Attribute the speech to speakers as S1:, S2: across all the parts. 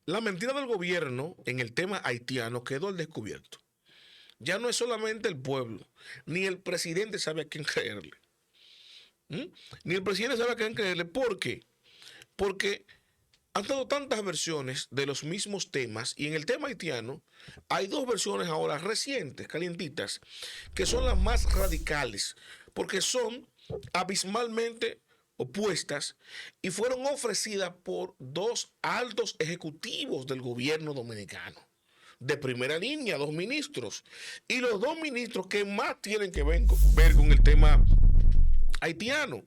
S1: La mentira del gobierno en el tema haitiano quedó al descubierto. Ya no es solamente el pueblo, ni el presidente sabe a quién creerle. ¿Mm? Ni el presidente sabe a quién creerle. ¿Por qué? Porque han dado tantas versiones de los mismos temas y en el tema haitiano hay dos versiones ahora recientes, calientitas, que son las más radicales, porque son abismalmente opuestas y fueron ofrecidas por dos altos ejecutivos del gobierno dominicano. De primera línea, dos ministros. Y los dos ministros que más tienen que ver con el tema haitiano.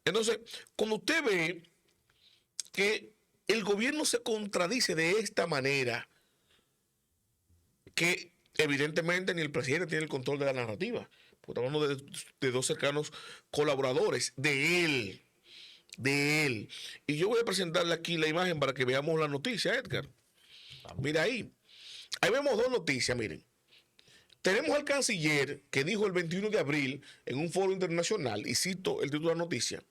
S1: Entonces, cuando usted ve que el gobierno se contradice de esta manera, que evidentemente ni el presidente tiene el control de la narrativa, porque estamos hablando de dos cercanos colaboradores de él. Y yo voy a presentarle aquí la imagen para que veamos la noticia, Edgar. Mira ahí. Ahí vemos dos noticias, miren. Tenemos al canciller que dijo el 21 de abril en un foro internacional, y cito el título de la noticia: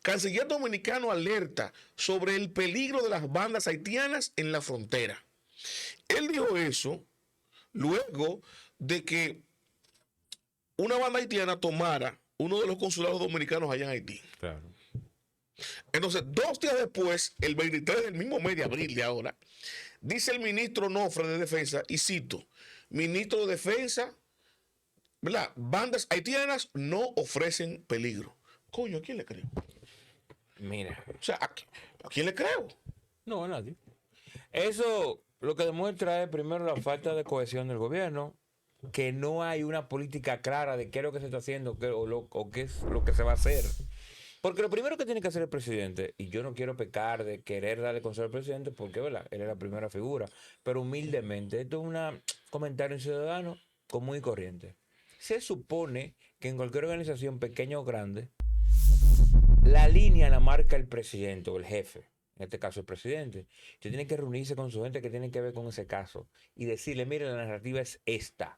S1: canciller dominicano alerta sobre el peligro de las bandas haitianas en la frontera. Él dijo eso luego de que una banda haitiana tomara uno de los consulados dominicanos allá en Haití.
S2: Claro.
S1: Entonces, 2 días después, el 23 del mismo mes de abril de ahora, dice el ministro Nofre de Defensa, y cito: ministro de Defensa, ¿verdad? Bandas haitianas no ofrecen peligro. Coño, ¿a quién le creo?
S2: Mira.
S1: O sea, ¿a quién le creo?
S2: No, a nadie. Eso lo que demuestra es primero la falta de cohesión del gobierno, que no hay una política clara de qué es lo que se está haciendo o qué es lo que se va a hacer. Porque lo primero que tiene que hacer el presidente, y yo no quiero pecar de querer darle consejo al presidente, porque ¿verdad? Él es la primera figura, pero humildemente, esto es un comentario ciudadano común y corriente. Se supone que en cualquier organización, pequeña o grande, la línea la marca el presidente o el jefe, en este caso el presidente. Usted tiene que reunirse con su gente que tiene que ver con ese caso y decirle, mire, la narrativa es esta.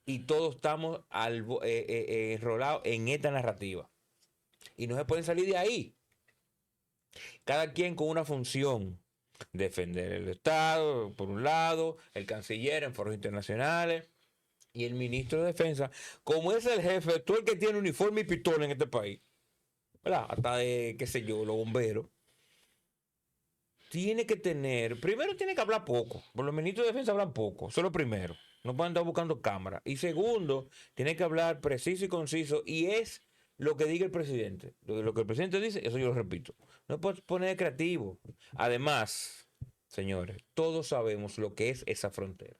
S2: Y todos estamos enrolados en esta narrativa. Y no se pueden salir de ahí. Cada quien con una función. Defender el Estado, por un lado, el canciller en foros internacionales y el ministro de Defensa, como es el jefe, todo el que tiene uniforme y pistola en este país, ¿verdad? Hasta de, qué sé yo, los bomberos. Tiene que tener, primero tiene que hablar poco, por los ministros de defensa hablan poco, eso es lo primero, no pueden estar buscando cámara. Y segundo, tiene que hablar preciso y conciso y es lo que diga el presidente. Lo que el presidente dice, eso yo lo repito. No puedes poner creativo. Además, señores, todos sabemos lo que es esa frontera.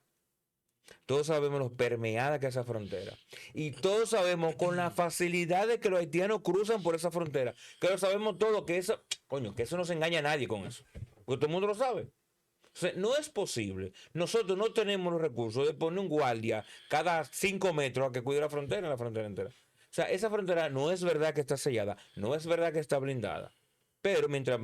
S2: Todos sabemos lo permeada que es esa frontera. Y todos sabemos con la facilidad de que los haitianos cruzan por esa frontera. Que lo sabemos todo, que eso, coño, que eso no se engaña a nadie con eso. Porque todo el mundo lo sabe. O sea, no es posible. Nosotros no tenemos los recursos de poner un guardia cada 5 metros a que cuide la frontera entera. O sea, esa frontera no es verdad que está sellada, no es verdad que está blindada. Pero mientras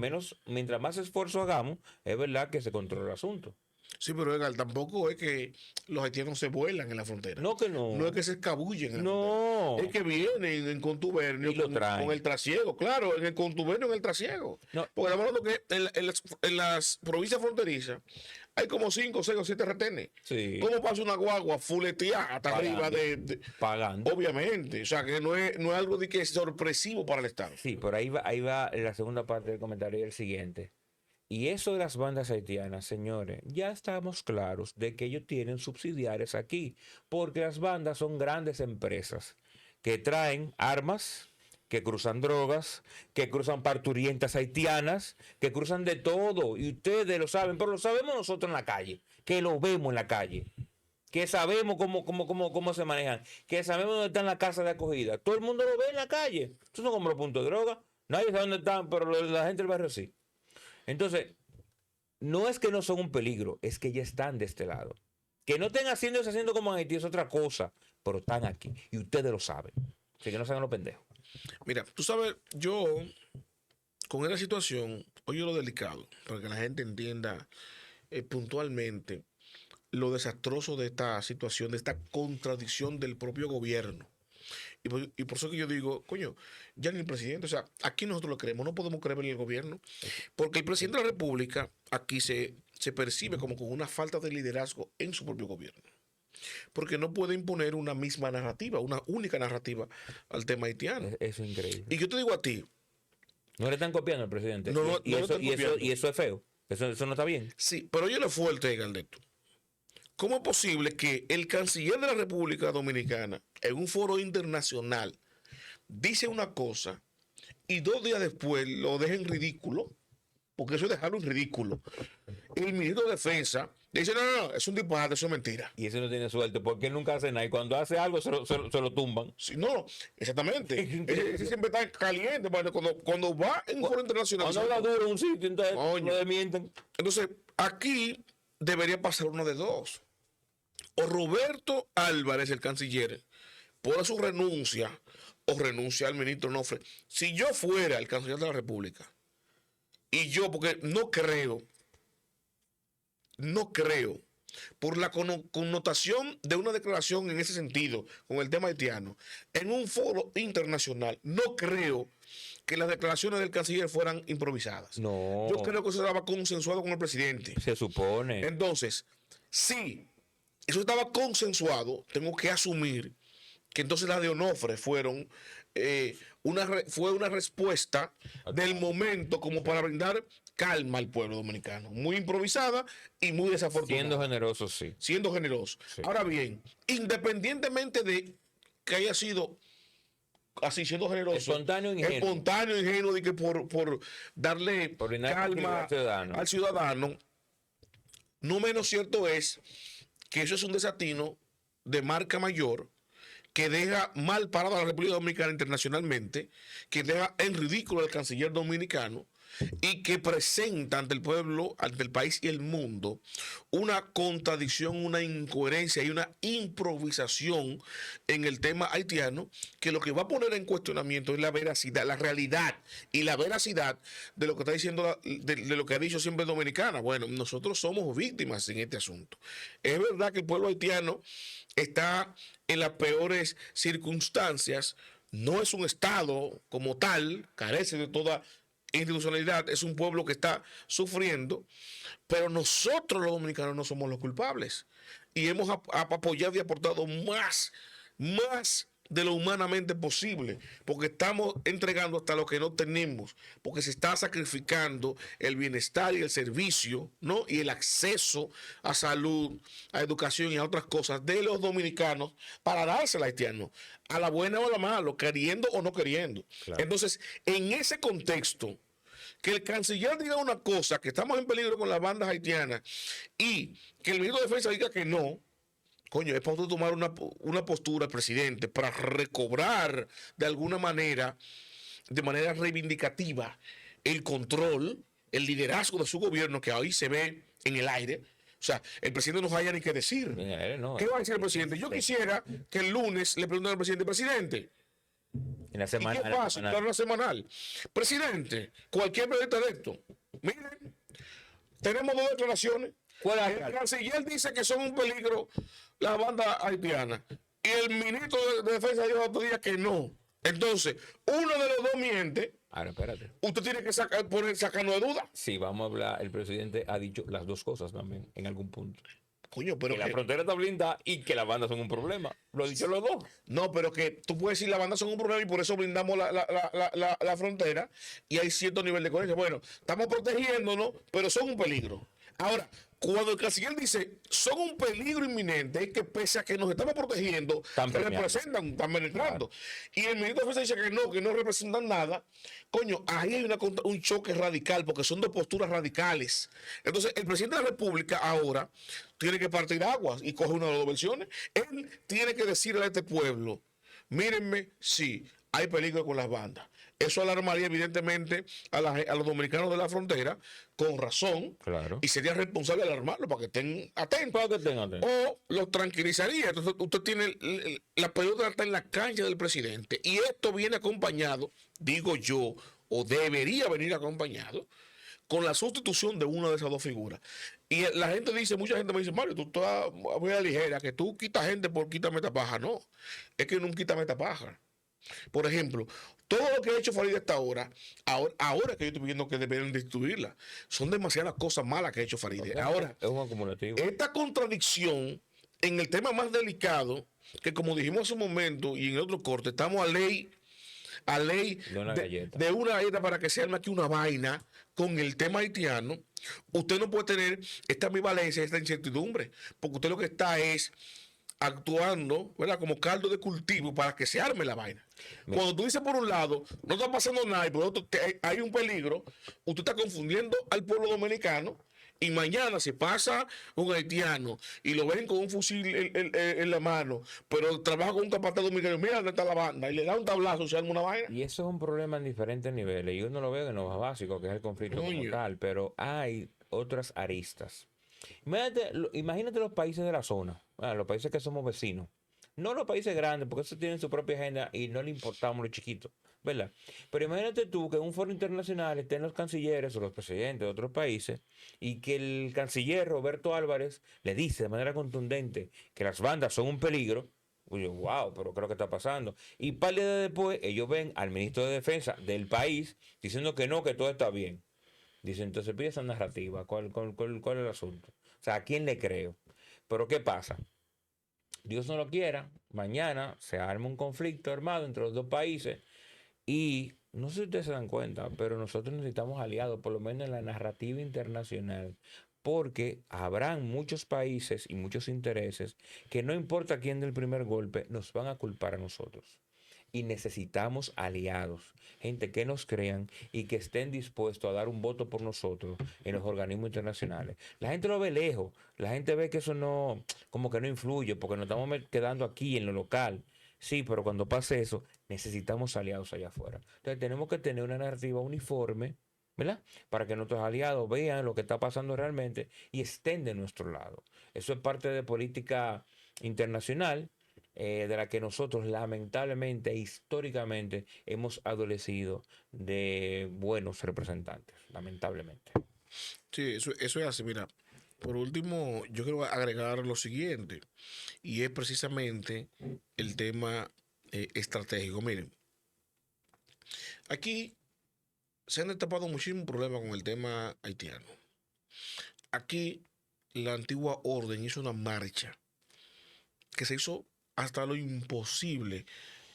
S2: más esfuerzo hagamos, es verdad que se controla el asunto.
S1: Sí, pero Edgar, tampoco es que los haitianos se vuelan en la frontera.
S2: No que
S1: No
S2: no.
S1: es que se escabullen en la frontera.
S2: No.
S1: Es que vienen en contubernio
S2: Y lo traen.
S1: con el trasiego. Claro, en el contubernio, en el trasiego.
S2: No.
S1: Porque estamos hablando que en las provincias fronterizas hay como 5, 6 o 7 retenes.
S2: Sí.
S1: ¿Cómo pasa una guagua fuleteada hasta
S2: Pagando.
S1: arriba de.
S2: Pagando.
S1: Obviamente. O sea, que no es algo de que es sorpresivo para el Estado.
S2: Sí, por ahí va la segunda parte del comentario y el siguiente. Y eso de las bandas haitianas, señores, ya estamos claros de que ellos tienen subsidiarias aquí, porque las bandas son grandes empresas que traen armas, que cruzan drogas, que cruzan parturientas haitianas, que cruzan de todo, y ustedes lo saben, pero lo sabemos nosotros en la calle, que lo vemos en la calle, que sabemos cómo se manejan, que sabemos dónde están las casas de acogida, todo el mundo lo ve en la calle, estos son como los puntos de droga, nadie sabe dónde están, pero la gente del barrio sí. Entonces, no es que no son un peligro, es que ya están de este lado. Que no estén haciendo como en Haití es otra cosa, pero están aquí y ustedes lo saben. Así que no se hagan los pendejos.
S1: Mira, tú sabes, yo con esta situación, oye lo delicado, para que la gente entienda puntualmente lo desastroso de esta situación, de esta contradicción del propio gobierno. Y por eso que yo digo, coño, ya ni el presidente, o sea, aquí nosotros lo creemos, no podemos creer en el gobierno, porque el presidente de la República aquí se se percibe como con una falta de liderazgo en su propio gobierno. Porque no puede imponer una misma narrativa, una única narrativa al tema haitiano.
S2: Eso es increíble.
S1: Y yo te digo a ti,
S2: No le están copiando al presidente.
S1: No, no,
S2: y,
S1: no le
S2: eso,
S1: están
S2: y, eso,
S1: copiando.
S2: y eso es feo. Eso no está bien.
S1: sí, pero oye lo fuerte, Galdeto. ¿Cómo es posible que el canciller de la República Dominicana, en un foro internacional, dice una cosa y 2 días después lo deja en ridículo? Porque eso es dejarlo en ridículo. El ministro de Defensa dice, no, es un disparate, eso es mentira.
S2: Y eso no tiene suerte porque él nunca hace nada. Y cuando hace algo se lo tumban.
S1: Sí, no, exactamente. Ese siempre está caliente. Cuando va en un foro internacional.
S2: Cuando habla duro en un sitio, entonces
S1: Coño.
S2: lo desmienten.
S1: Entonces, aquí debería pasar uno de dos. O Roberto Álvarez, el canciller, pone su renuncia o renuncia al ministro Onofre. Si yo fuera el canciller de la República, y yo, porque no creo, por la connotación de una declaración en ese sentido, con el tema haitiano, en un foro internacional, no creo que las declaraciones del canciller fueran improvisadas.
S2: No.
S1: Yo creo que eso estaba consensuado con el presidente.
S2: Se supone.
S1: Entonces, si eso estaba consensuado, tengo que asumir que entonces las de Onofre fueron fue una respuesta del momento como para brindar calma al pueblo dominicano. Muy improvisada y muy desafortunada.
S2: Siendo generoso, sí.
S1: Siendo generoso.
S2: Sí.
S1: Ahora bien, independientemente de que haya sido así, siendo generoso,
S2: Espontáneo e ingenuo.
S1: espontáneo, ingenuo, de que por darle
S2: Por brindar
S1: calma
S2: tranquilidad
S1: al ciudadano, no menos cierto es que eso es un desatino de marca mayor que deja mal parado a la República Dominicana internacionalmente, que deja en ridículo al canciller dominicano y que presenta ante el pueblo, ante el país y el mundo una contradicción, una incoherencia y una improvisación en el tema haitiano, que lo que va a poner en cuestionamiento es la veracidad, la realidad y la veracidad de lo que está diciendo, de lo que ha dicho siempre Dominicana. Bueno, nosotros somos víctimas en este asunto. Es verdad que el pueblo haitiano está en las peores circunstancias, no es un Estado como tal, carece de toda institucionalidad, es un pueblo que está sufriendo, pero nosotros los dominicanos no somos los culpables y hemos apoyado y aportado más de lo humanamente posible, porque estamos entregando hasta lo que no tenemos, porque se está sacrificando el bienestar y el servicio, ¿no? Y el acceso a salud, a educación y a otras cosas de los dominicanos para dársela a haitianos, a la buena o a la mala, queriendo o no queriendo.
S2: Claro.
S1: Entonces, en ese contexto, que el canciller diga una cosa, que estamos en peligro con las bandas haitianas, y que el ministro de Defensa diga que no, coño, es para usted tomar una postura, presidente, para recobrar de alguna manera, de manera reivindicativa, el control, el liderazgo de su gobierno, que hoy se ve en el aire. O sea, el presidente no haya ni qué decir.
S2: No,
S1: ¿Qué va a decir el presidente? Yo quisiera que el lunes le pregunten al presidente,
S2: en la semana.
S1: ¿y qué pasa? Claro, una semanal. Presidente, cualquier periodista de esto, miren, tenemos 2 declaraciones. El canciller dice que son un peligro las bandas haitianas y el ministro de Defensa dijo otro día que no. Entonces, uno de los dos miente.
S2: Ahora, espérate.
S1: Usted tiene que sacarnos de duda.
S2: Sí, vamos a hablar. El presidente ha dicho las dos cosas también, en algún punto.
S1: Coño, pero
S2: que la frontera está blindada y que las bandas son un problema. Lo han dicho los dos.
S1: No, pero que tú puedes decir las bandas son un problema y por eso blindamos la frontera y hay cierto nivel de coherencia. Bueno, estamos protegiéndonos, pero son un peligro. Ahora, cuando el canciller dice son un peligro inminente, es que pese a que nos estamos protegiendo, representan, están penetrando. Claro. Y el ministro de Defensa dice que no representan nada. Coño, ahí hay un choque radical, porque son 2 posturas radicales. Entonces, el presidente de la República ahora tiene que partir aguas y coge una de las 2 versiones. Él tiene que decirle a este pueblo, mírenme, sí, hay peligro con las bandas. Eso alarmaría evidentemente a los dominicanos de la frontera, con razón,
S2: claro.
S1: Y sería responsable alarmarlos para que estén atentos. O los tranquilizaría. Entonces usted tiene la pelota está en la cancha del presidente y esto viene acompañado, digo yo, o debería venir acompañado con la sustitución de una de esas 2 figuras. Y la gente dice, mucha gente me dice, Mario, tú estás muy a ligera, que tú quitas gente por quítame esta paja. No, es que no quítame esta paja. Por ejemplo, Todo lo que ha hecho Farideh hasta ahora que yo estoy viendo que deben destruirla. Son demasiadas cosas malas que ha hecho Farideh. Ahora,
S2: es un acumulativo.
S1: esta contradicción en el tema más delicado, que como dijimos hace un momento y en el otro corte, estamos a ley
S2: De una galleta.
S1: de una galleta para que se arme aquí una vaina con el tema haitiano. Usted no puede tener esta ambivalencia, esta incertidumbre, porque usted lo que está es actuando, ¿verdad?, como caldo de cultivo para que se arme la vaina. Cuando tú dices por un lado, no está pasando nada y por otro hay un peligro, usted está confundiendo al pueblo dominicano. Y mañana se pasa un haitiano y lo ven con un fusil en la mano, pero trabaja con un capataz dominicano, mira dónde está la banda, y le da un tablazo, se arma una vaina.
S2: Y eso es un problema en diferentes niveles. Y uno lo ve en lo más básico, que es el conflicto como
S1: Coño.
S2: tal, pero hay otras aristas. Imagínate los países de la zona, los países que somos vecinos. No los países grandes, porque esos tienen su propia agenda y no le importamos los chiquitos, ¿verdad? Pero imagínate tú que en un foro internacional estén los cancilleres o los presidentes de otros países y que el canciller Roberto Álvarez le dice de manera contundente que las bandas son un peligro. Oye, wow, pero ¿qué es lo que está pasando? Y par de días después, ellos ven al ministro de Defensa del país diciendo que no, que todo está bien. Dice, entonces pide esa narrativa. ¿Cuál es el asunto? O sea, ¿a quién le creo? Pero ¿qué pasa? Dios no lo quiera, mañana se arma un conflicto armado entre los dos países y no sé si ustedes se dan cuenta, pero nosotros necesitamos aliados, por lo menos en la narrativa internacional, porque habrán muchos países y muchos intereses que no importa quién dé el primer golpe, nos van a culpar a nosotros. Y necesitamos aliados, gente que nos crean y que estén dispuestos a dar un voto por nosotros en los organismos internacionales. La gente lo ve lejos, la gente ve que eso no, como que no influye, porque nos estamos quedando aquí en lo local. Sí, pero cuando pase eso, necesitamos aliados allá afuera. Entonces tenemos que tener una narrativa uniforme, ¿verdad? Para que nuestros aliados vean lo que está pasando realmente y estén de nuestro lado. Eso es parte de política internacional, de la que nosotros lamentablemente e históricamente hemos adolecido de buenos representantes, lamentablemente.
S1: Sí, eso es así. Mira, por último, yo quiero agregar lo siguiente, y es precisamente el tema estratégico. Miren, aquí se han destapado muchísimos problemas con el tema haitiano. Aquí la antigua orden hizo una marcha que se hizo hasta lo imposible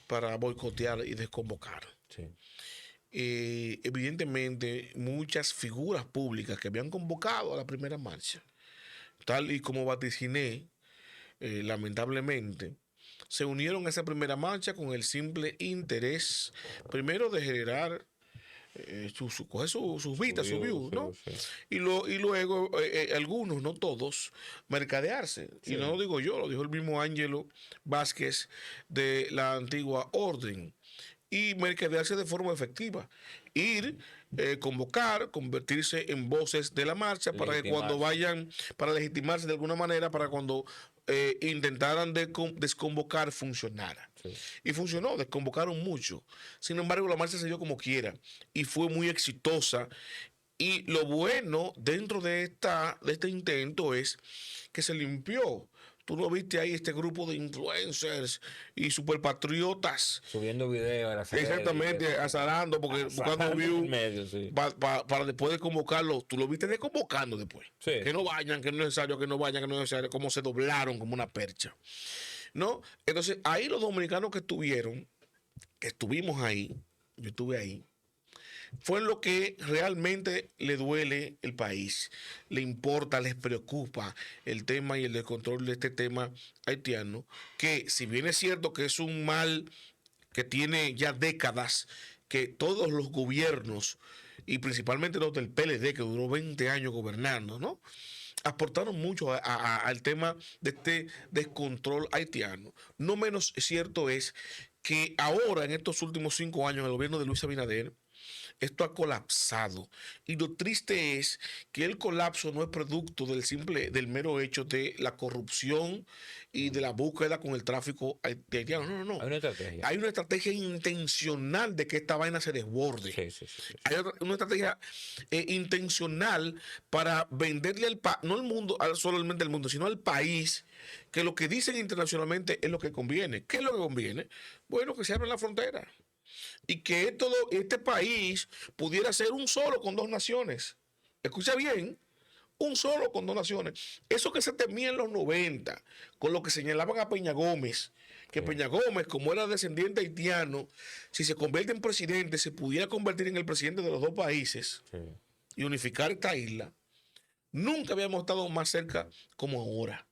S1: para boicotear y desconvocar.
S2: Sí.
S1: Evidentemente, muchas figuras públicas que habían convocado a la primera marcha, tal y como vaticiné, lamentablemente, se unieron a esa primera marcha con el simple interés, primero, de generar coger sus vistas, su view, ¿no?
S2: Sí.
S1: Y luego, algunos, no todos, mercadearse.
S2: Sí.
S1: Y no lo digo yo, lo dijo el mismo Ángelo Vázquez de la antigua orden. Y mercadearse de forma efectiva. Ir, convocar, convertirse en voces de la marcha para que cuando vayan, para legitimarse de alguna manera, para cuando intentaran desconvocar, funcionara.
S2: Sí.
S1: Y funcionó, desconvocaron mucho. Sin embargo, la marcha se dio como quiera y fue muy exitosa. Y lo bueno dentro de este intento es que se limpió. Tú no viste ahí este grupo de influencers y superpatriotas
S2: Subiendo videos a la
S1: exactamente azarando, porque buscando views
S2: sí.
S1: para después de convocarlo. Tú lo viste desconvocando después.
S2: Sí.
S1: Que no vayan, que no es necesario, que no vayan, que no es necesario. Como se doblaron como una percha, ¿no? Entonces, ahí los dominicanos que estuvimos ahí, yo estuve ahí, fue lo que realmente le duele el país, le importa, les preocupa el tema y el descontrol de este tema haitiano, que si bien es cierto que es un mal que tiene ya décadas, que todos los gobiernos, y principalmente los del PLD, que duró 20 años gobernando, ¿no?, aportaron mucho al tema de este descontrol haitiano. No menos cierto es que ahora, en estos últimos 5 años, en el gobierno de Luis Abinader, esto ha colapsado. Y lo triste es que el colapso no es producto del mero hecho de la corrupción y de la búsqueda con el tráfico haitiano. No.
S2: Hay una estrategia.
S1: Hay una estrategia intencional de que esta vaina se desborde.
S2: Sí.
S1: Hay una estrategia intencional para venderle no al mundo, solamente al mundo, sino al país, que lo que dicen internacionalmente es lo que conviene. ¿Qué es lo que conviene? Bueno, que se abra la frontera. y que este país pudiera ser un solo con dos naciones. Escucha bien, un solo con dos naciones. Eso que se temía en los 90, con lo que señalaban a Peña Gómez, que
S2: Sí.
S1: Peña Gómez, como era descendiente haitiano, si se convierte en presidente, se pudiera convertir en el presidente de los dos países
S2: Sí.
S1: y unificar esta isla. Nunca habíamos estado más cerca como ahora.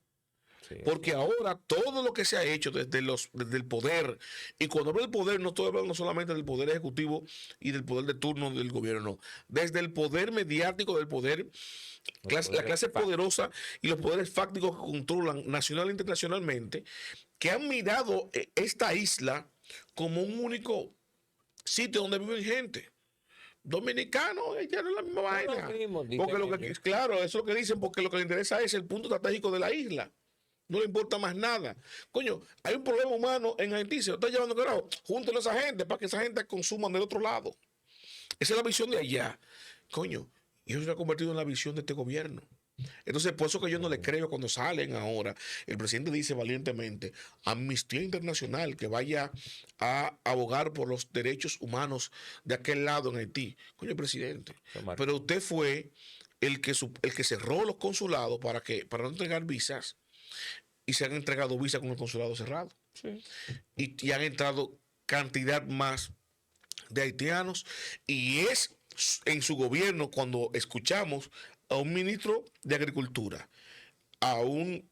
S2: Sí.
S1: Porque ahora todo lo que se ha hecho desde el poder, y cuando hablo del poder no estoy hablando solamente del poder ejecutivo y del poder de turno del gobierno, no. Desde el poder mediático, del poder, la clase poderosa y los poderes fácticos que controlan nacional e internacionalmente, que han mirado esta isla como un único sitio donde viven gente. Dominicanos, ya no es la misma vaina. Porque claro, eso es lo que dicen, porque lo que les interesa es el punto estratégico de la isla. No le importa más nada. Coño, hay un problema humano en Haití. Se lo está llevando carajo. Júntenlo a esa gente para que esa gente consuma del otro lado. Esa es la visión de allá. Coño, y eso se ha convertido en la visión de este gobierno. Entonces, por eso que yo no le creo cuando salen ahora. El presidente dice valientemente, Amnistía Internacional, que vaya a abogar por los derechos humanos de aquel lado en Haití. Coño, presidente. Pero usted fue el que cerró los consulados para no entregar visas, y se han entregado visas con el consulado cerrado.
S2: Sí.
S1: Y han entrado cantidad más de haitianos, y es en su gobierno cuando escuchamos a un ministro de Agricultura, a un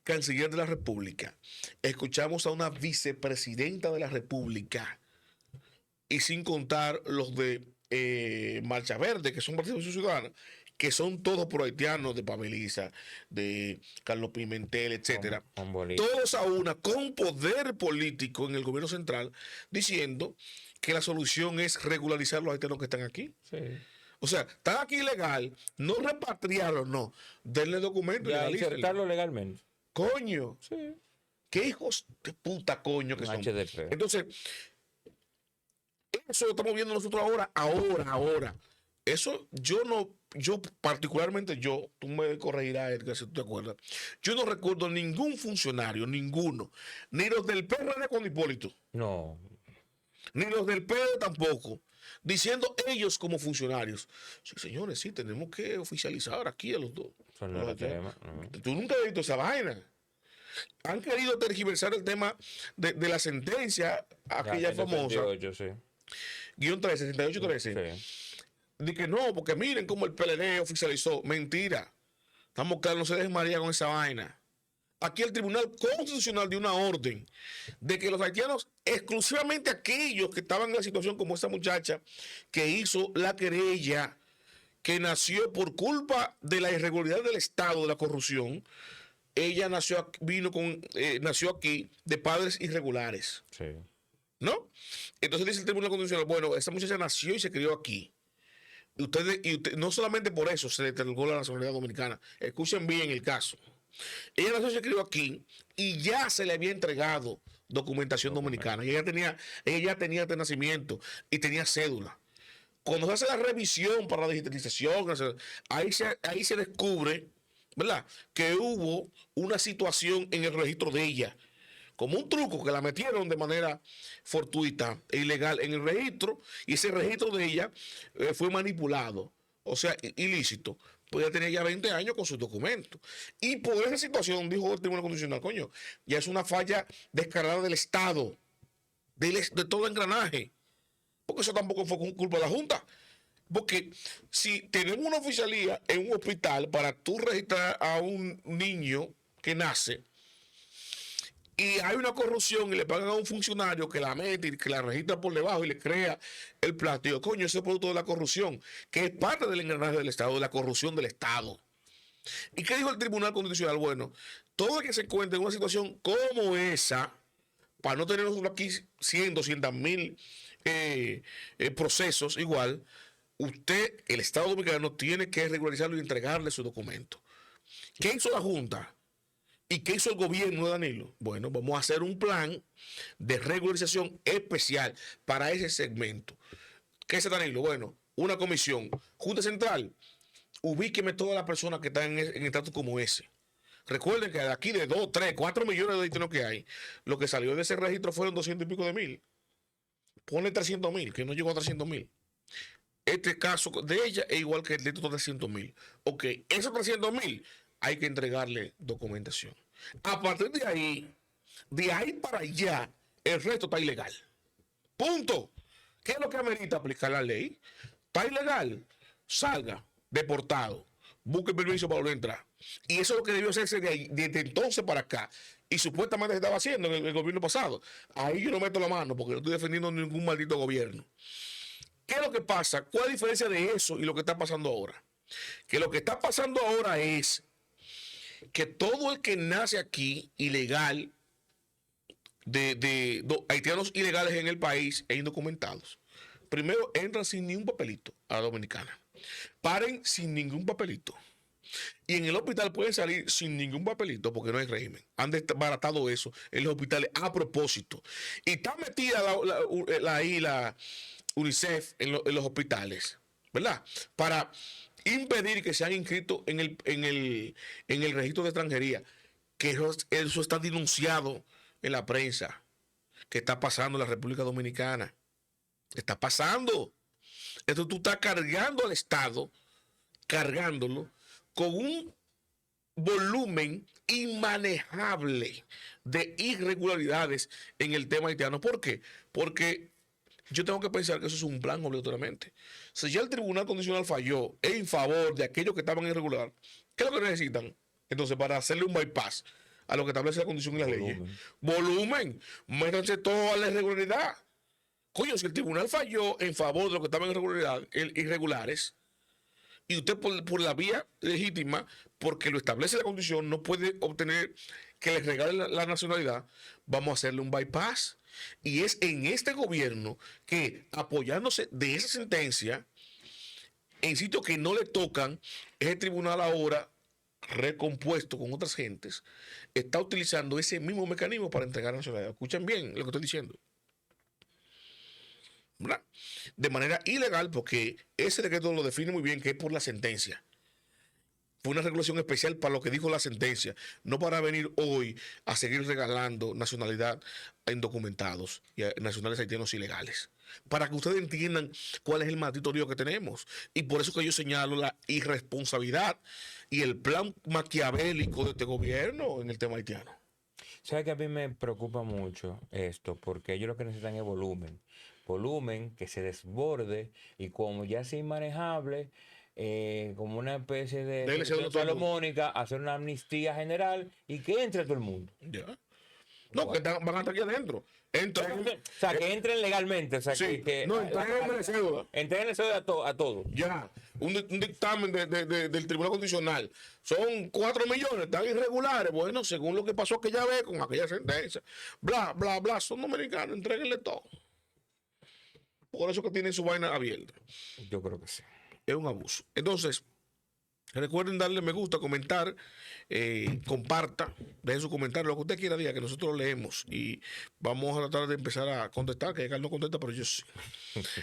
S1: canciller de la República, escuchamos a una vicepresidenta de la República, y sin contar los de Marcha Verde, que son Partido Ciudadano, que son todos pro haitianos, de Pameliza, de Carlos Pimentel, etcétera. Todos a una, con poder político en el gobierno central, diciendo que la solución es regularizar los haitianos que están aquí.
S2: Sí.
S1: O sea, están aquí ilegal, no repatriarlos, no. Denle documentos.
S2: Ya, insertarlo legalmente.
S1: Coño.
S2: Sí.
S1: Qué hijos de puta coño que son.
S2: HDP.
S1: Entonces, eso lo estamos viendo nosotros ahora. Eso yo particularmente tú me corregirás, Edgar, si tú te acuerdas. Yo no recuerdo ningún funcionario, ninguno, ni los del PRD con Hipólito.
S2: No.
S1: Ni los del PRD tampoco, diciendo ellos como funcionarios. Sí, señores, sí, tenemos que oficializar aquí a los dos. Tú nunca has visto esa vaina. Han querido tergiversar el tema de la sentencia, aquella famosa.
S2: 68, sí.
S1: Guión 13, 68-13.
S2: Sí.
S1: De que no, porque miren cómo el PLD oficializó. Mentira. Estamos claros, no se dejen María con esa vaina. Aquí el Tribunal Constitucional dio una orden de que los haitianos, exclusivamente aquellos que estaban en la situación como esa muchacha que hizo la querella, que nació por culpa de la irregularidad del Estado, de la corrupción, ella nació aquí de padres irregulares.
S2: Sí.
S1: ¿No? Entonces dice el Tribunal Constitucional, bueno, esa muchacha nació y se crió aquí. Y usted, no solamente por eso se le otorgó la nacionalidad dominicana. Escuchen bien el caso. Ella nació y se crió aquí y ya se le había entregado documentación dominicana. Y ella ya tenía este nacimiento y tenía cédula. Cuando se hace la revisión para la digitalización, ahí se descubre, ¿verdad?, que hubo una situación en el registro de ella, como un truco que la metieron de manera fortuita e ilegal en el registro, y ese registro de ella fue manipulado, o sea, ilícito. Pues ella tenía ya 20 años con sus documentos. Y por esa situación, dijo el Tribunal Constitucional, coño, ya es una falla descarada del Estado, de todo engranaje. Porque eso tampoco fue culpa de la Junta. Porque si tenemos una oficialía en un hospital para tú registrar a un niño que nace, y hay una corrupción y le pagan a un funcionario que la mete y que la registra por debajo y le crea el plástico, coño, ese es producto de la corrupción, que es parte del engranaje del Estado, de la corrupción del Estado. ¿Y qué dijo el Tribunal Constitucional? Bueno, todo el que se encuentre en una situación como esa, para no tener nosotros aquí 100, 200,000 procesos igual, el Estado Dominicano tiene que regularizarlo y entregarle su documento. ¿Qué hizo la Junta? ¿Y qué hizo el gobierno de Danilo? Bueno, vamos a hacer un plan de regularización especial para ese segmento. ¿Qué es Danilo? Bueno, una comisión. Junta Central, ubíqueme todas las personas que están en estatus como ese. Recuerden que de aquí de 2, 3, 4 millones de haitianos que hay, lo que salió de ese registro fueron 200 y pico de mil. pone 300,000, que no llegó a 300,000. Este caso de ella es igual que el de estos 300,000. Ok, esos 300,000 hay que entregarle documentación. A partir de ahí para allá, el resto está ilegal. Punto. ¿Qué es lo que amerita aplicar la ley? Está ilegal, salga, deportado, busque permiso para volver a entrar. Y eso es lo que debió hacerse desde entonces para acá. Y supuestamente se estaba haciendo en el gobierno pasado. Ahí yo no meto la mano porque no estoy defendiendo ningún maldito gobierno. ¿Qué es lo que pasa? ¿Cuál es la diferencia de eso y lo que está pasando ahora? Que lo que está pasando ahora es que todo el que nace aquí ilegal, de haitianos ilegales en el país e indocumentados, primero entran sin ningún papelito a la dominicana. Paren sin ningún papelito. Y en el hospital pueden salir sin ningún papelito porque no hay régimen. Han desbaratado eso en los hospitales a propósito. Y está metida la UNICEF en los hospitales, ¿verdad? Para impedir que sean inscritos en el registro de extranjería. Que eso está denunciado en la prensa. Que está pasando en la República Dominicana. Está pasando. Entonces tú estás cargando al Estado, cargándolo con un volumen inmanejable de irregularidades en el tema haitiano. ¿Por qué? Porque yo tengo que pensar que eso es un plan obligatoriamente. Si ya el Tribunal Constitucional falló en favor de aquellos que estaban irregular, ¿qué es lo que necesitan? Entonces, para hacerle un bypass a lo que establece la Constitución y las leyes, volumen, métanse toda la irregularidad. Coño, si el tribunal falló en favor de los que estaban irregulares, y usted por la vía legítima, porque lo establece la Constitución, no puede obtener que le regale la nacionalidad, vamos a hacerle un bypass. Y es en este gobierno que, apoyándose de esa sentencia, en sitios que no le tocan, ese tribunal ahora, recompuesto con otras gentes, está utilizando ese mismo mecanismo para entregar la nacionalidad. Escuchen bien lo que estoy diciendo. ¿Verdad? De manera ilegal, porque ese decreto lo define muy bien, que es por la sentencia. Fue una regulación especial para lo que dijo la sentencia, no para venir hoy a seguir regalando nacionalidad a indocumentados y a nacionales haitianos ilegales. Para que ustedes entiendan cuál es el maldito lío que tenemos. Y por eso que yo señalo la irresponsabilidad y el plan maquiavélico de este gobierno en el tema haitiano.
S2: ¿Sabes que a mí me preocupa mucho esto? Porque ellos lo que necesitan es volumen. Volumen que se desborde y como ya es inmanejable, como una especie de salomónica, hacer una amnistía general y que entre todo el mundo.
S1: Ya. No, que van a estar aquí adentro.
S2: O sea, que entren legalmente. O sea,
S1: sí,
S2: que
S1: no, entreguen cédula.
S2: Entreguen cédula a todo.
S1: Ya, un dictamen del Tribunal Constitucional. Son 4 millones, están irregulares. Bueno, según lo que pasó aquella vez con aquella sentencia. Bla, bla, bla. Son dominicanos, entréguenle todo. Por eso que tienen su vaina abierta.
S2: Yo creo que sí.
S1: Es un abuso. Entonces, recuerden darle me gusta, comentar, comparta, dejen su comentario, lo que usted quiera diga, que nosotros lo leemos y vamos a tratar de empezar a contestar, que Edgar no contesta, pero yo sí.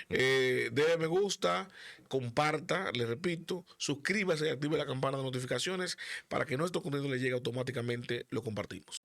S1: Déle me gusta, comparta, le repito, suscríbase y active la campana de notificaciones para que nuestro contenido le llegue automáticamente, lo compartimos.